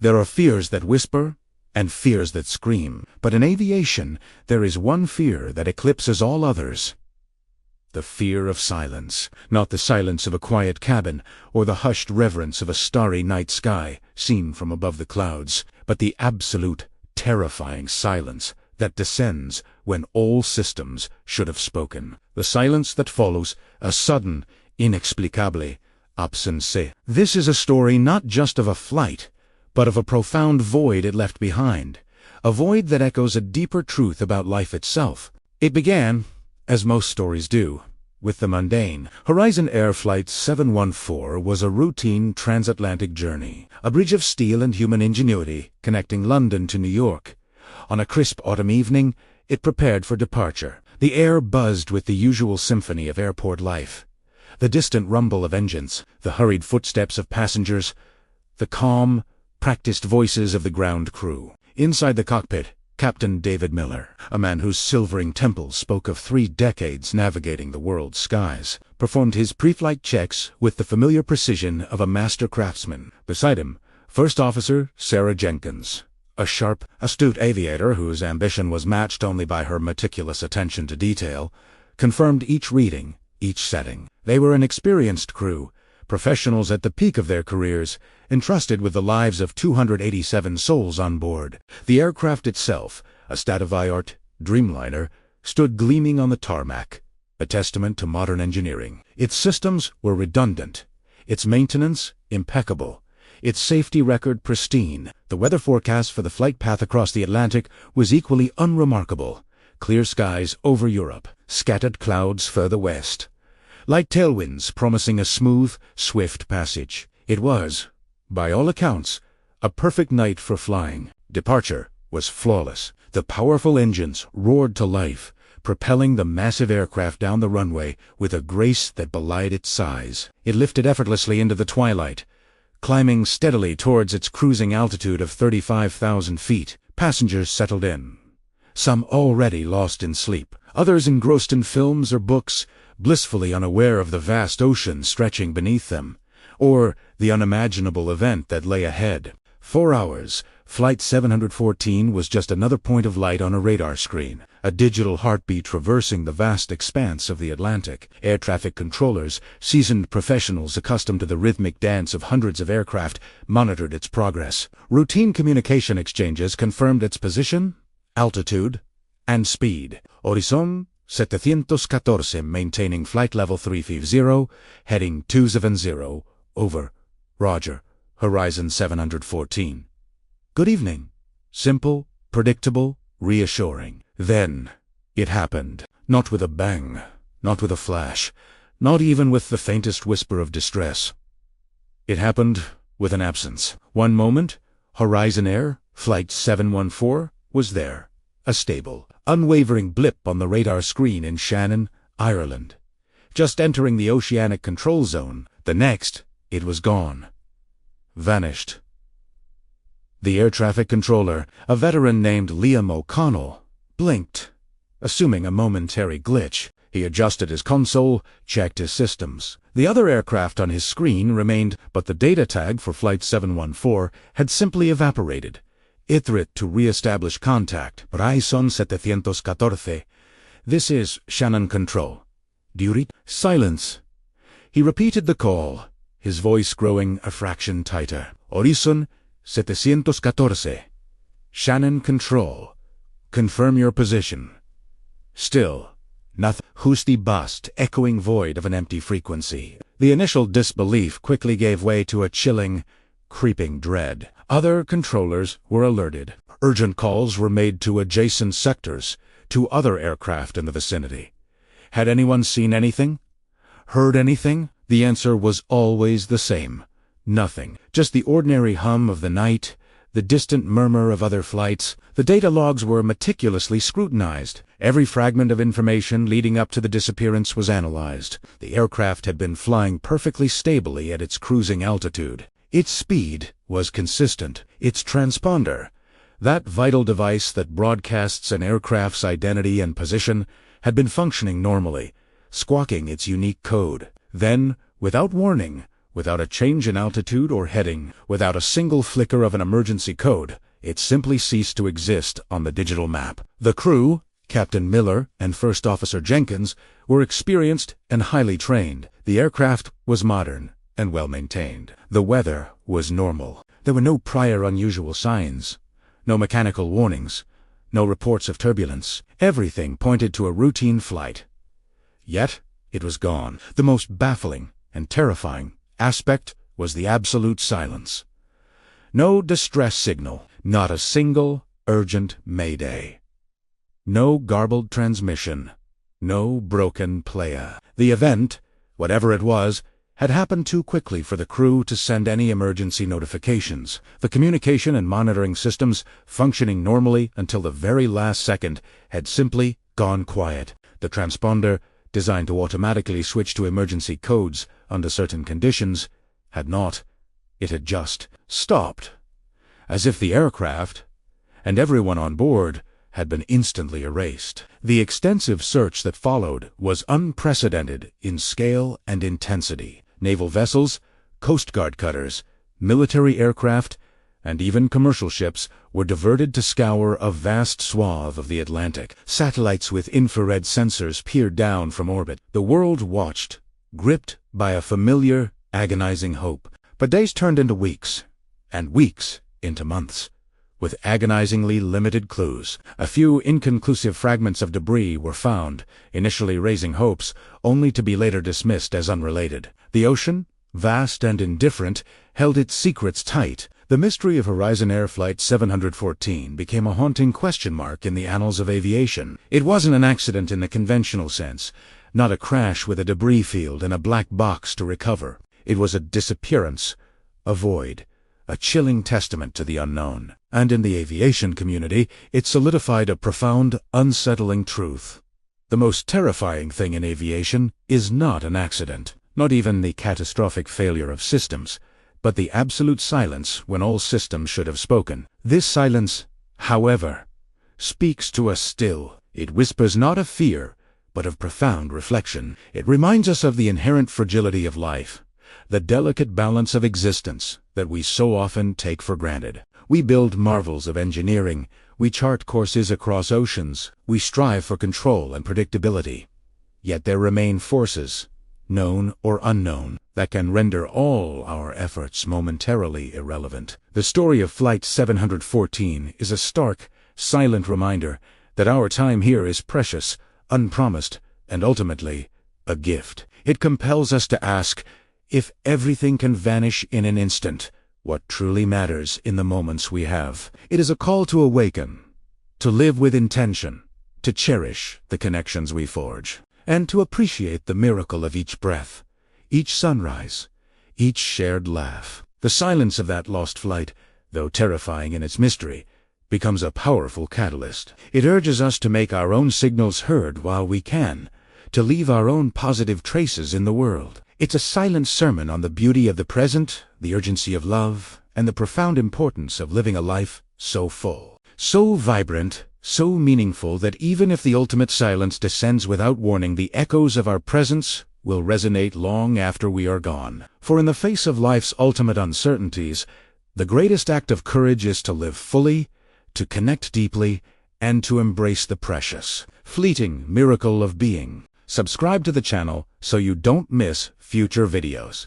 There are fears that whisper and fears that scream, but in aviation there is one fear that eclipses all others. The fear of silence, not the silence of a quiet cabin or the hushed reverence of a starry night sky seen from above the clouds, but the absolute, terrifying silence that descends when all systems should have spoken. The silence that follows a sudden, inexplicable absence. This is a story not just of a flight, but of a profound void it left behind, a void that echoes a deeper truth about life itself. It began, as most stories do, with the mundane. Horizon Air Flight 714 was a routine transatlantic journey, a bridge of steel and human ingenuity connecting London to New York. On a crisp autumn evening, it prepared for departure. The air buzzed with the usual symphony of airport life. The distant rumble of engines, the hurried footsteps of passengers, the calm, practiced voices of the ground crew. Inside the cockpit, Captain David Miller, a man whose silvering temples spoke of 3 decades navigating the world's skies, performed his pre-flight checks with the familiar precision of a master craftsman. Beside him, First Officer Sarah Jenkins, a sharp, astute aviator whose ambition was matched only by her meticulous attention to detail, confirmed each reading, each setting. They were an experienced crew, professionals at the peak of their careers, entrusted with the lives of 287 souls on board. The aircraft itself, a state-of-the-art Dreamliner, stood gleaming on the tarmac, a testament to modern engineering. Its systems were redundant, its maintenance impeccable, its safety record pristine. The weather forecast for the flight path across the Atlantic was equally unremarkable. Clear skies over Europe, scattered clouds further west. Light tailwinds promising a smooth, swift passage. It was, by all accounts, a perfect night for flying. Departure was flawless. The powerful engines roared to life, propelling the massive aircraft down the runway with a grace that belied its size. It lifted effortlessly into the twilight, climbing steadily towards its cruising altitude of 35,000 feet. Passengers settled in, some already lost in sleep, others engrossed in films or books, blissfully unaware of the vast ocean stretching beneath them, or the unimaginable event that lay ahead. 4 hours, Flight 714 was just another point of light on a radar screen, a digital heartbeat traversing the vast expanse of the Atlantic. Air traffic controllers, seasoned professionals accustomed to the rhythmic dance of hundreds of aircraft, monitored its progress. Routine communication exchanges confirmed its position, altitude, and speed. Horizon 714 maintaining flight level 350, heading 270, over. Roger. Horizon 714. Good evening. Simple, predictable, reassuring. Then, it happened. Not with a bang, not with a flash, not even with the faintest whisper of distress. It happened with an absence. One moment, Horizon Air, Flight 714, was there. A stable, unwavering blip on the radar screen in Shannon, Ireland. Just entering the oceanic control zone. The next, it was gone. Vanished. The air traffic controller, a veteran named Liam O'Connell, blinked, assuming a momentary glitch. He adjusted his console, checked his systems. The other aircraft on his screen remained, but the data tag for Flight 714 had simply evaporated. Ithrit to re-establish contact. Horizon 714. This is Shannon Control. Do you read? Silence. He repeated the call, his voice growing a fraction tighter. Horizon 714. Shannon Control. Confirm your position. Still, nothing. Husty bust, echoing void of an empty frequency. The initial disbelief quickly gave way to a chilling, creeping dread. Other controllers were alerted. Urgent calls were made to adjacent sectors, to other aircraft in the vicinity. Had anyone seen anything? Heard anything? The answer was always the same. Nothing. Just the ordinary hum of the night, the distant murmur of other flights. The data logs were meticulously scrutinized. Every fragment of information leading up to the disappearance was analyzed. The aircraft had been flying perfectly stably at its cruising altitude. Its speed was consistent. Its transponder, that vital device that broadcasts an aircraft's identity and position, had been functioning normally, squawking its unique code. Then, without warning, Without a change in altitude or heading, without a single flicker of an emergency code, it simply ceased to exist on the digital map. The crew, Captain Miller and First Officer Jenkins, were experienced and highly trained. The aircraft was modern and well-maintained. The weather was normal. There were no prior unusual signs, no mechanical warnings, no reports of turbulence. Everything pointed to a routine flight. Yet, it was gone. The most baffling and terrifying aspect was the absolute silence. No distress signal, not a single urgent mayday. No garbled transmission, no broken playa. The event, whatever it was, had happened too quickly for the crew to send any emergency notifications. The communication and monitoring systems, functioning normally until the very last second, had simply gone quiet. The transponder, designed to automatically switch to emergency codes under certain conditions, had not. It had just stopped, as if the aircraft, and everyone on board, had been instantly erased. The extensive search that followed was unprecedented in scale and intensity. Naval vessels, Coast Guard cutters, military aircraft, and even commercial ships were diverted to scour a vast swath of the Atlantic. Satellites with infrared sensors peered down from orbit. The world watched, gripped by a familiar, agonizing hope. But days turned into weeks, and weeks into months, with agonizingly limited clues. A few inconclusive fragments of debris were found, initially raising hopes, only to be later dismissed as unrelated. The ocean, vast and indifferent, held its secrets tight. The mystery of Horizon Air Flight 714 became a haunting question mark in the annals of aviation. It wasn't an accident in the conventional sense, not a crash with a debris field and a black box to recover. It was a disappearance, a void, a chilling testament to the unknown. And in the aviation community, it solidified a profound, unsettling truth. The most terrifying thing in aviation is not an accident, not even the catastrophic failure of systems, but the absolute silence when all systems should have spoken. This silence, however, speaks to us still. It whispers not of fear, but of profound reflection. It reminds us of the inherent fragility of life, the delicate balance of existence that we so often take for granted. We build marvels of engineering, we chart courses across oceans, we strive for control and predictability. Yet there remain forces, known or unknown, that can render all our efforts momentarily irrelevant. The story of Flight 714 is a stark, silent reminder that our time here is precious, unpromised, and ultimately a gift. It compels us to ask, if everything can vanish in an instant, what truly matters in the moments we have? It is a call to awaken, to live with intention, to cherish the connections we forge, and to appreciate the miracle of each breath, each sunrise, each shared laugh. The silence of that lost flight, though terrifying in its mystery, becomes a powerful catalyst. It urges us to make our own signals heard while we can, to leave our own positive traces in the world. It's a silent sermon on the beauty of the present, the urgency of love, and the profound importance of living a life so full, so vibrant, so meaningful that even if the ultimate silence descends without warning, the echoes of our presence will resonate long after we are gone. For in the face of life's ultimate uncertainties, the greatest act of courage is to live fully, to connect deeply, and to embrace the precious, fleeting miracle of being. Subscribe to the channel so you don't miss future videos.